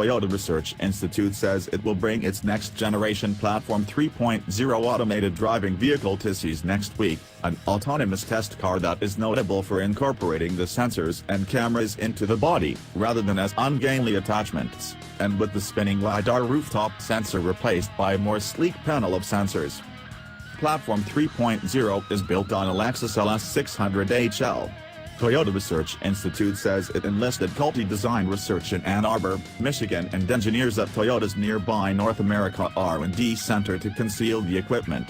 Toyota Research Institute says it will bring its next-generation Platform 3.0 automated driving vehicle to CES next week, an autonomous test car that is notable for incorporating the sensors and cameras into the body, rather than as ungainly attachments, and with the spinning LiDAR rooftop sensor replaced by a more sleek panel of sensors. Platform 3.0 is built on a Lexus LS600 HL. Toyota Research Institute says it enlisted Culti Design Research in Ann Arbor, Michigan and engineers at Toyota's nearby North America R&D Center to conceal the equipment.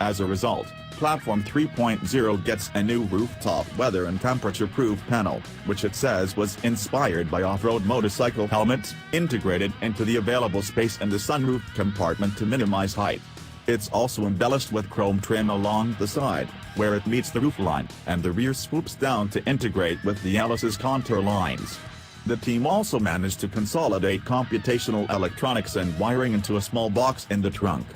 As a result, Platform 3.0 gets a new rooftop weather and temperature-proof panel, which it says was inspired by off-road motorcycle helmets, integrated into the available space in the sunroof compartment to minimize height. It's also embellished with chrome trim along the side, where it meets the roofline, and the rear swoops down to integrate with the Alice's contour lines. The team also managed to consolidate computational electronics and wiring into a small box in the trunk.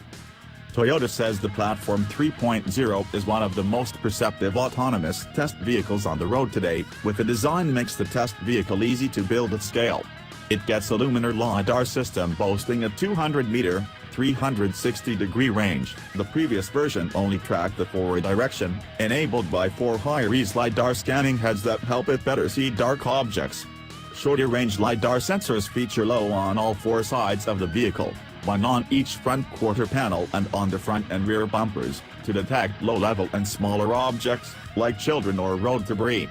Toyota says the Platform 3.0 is one of the most perceptive autonomous test vehicles on the road today, with a design that makes the test vehicle easy to build at scale. It gets a luminar LiDAR system boasting a 200-meter, 360-degree range. The previous version only tracked the forward direction, enabled by 4 high-res LiDAR scanning heads that help it better see dark objects. Shorter-range LiDAR sensors feature low on all 4 sides of the vehicle, one on each front quarter panel and on the front and rear bumpers, to detect low-level and smaller objects, like children or road debris.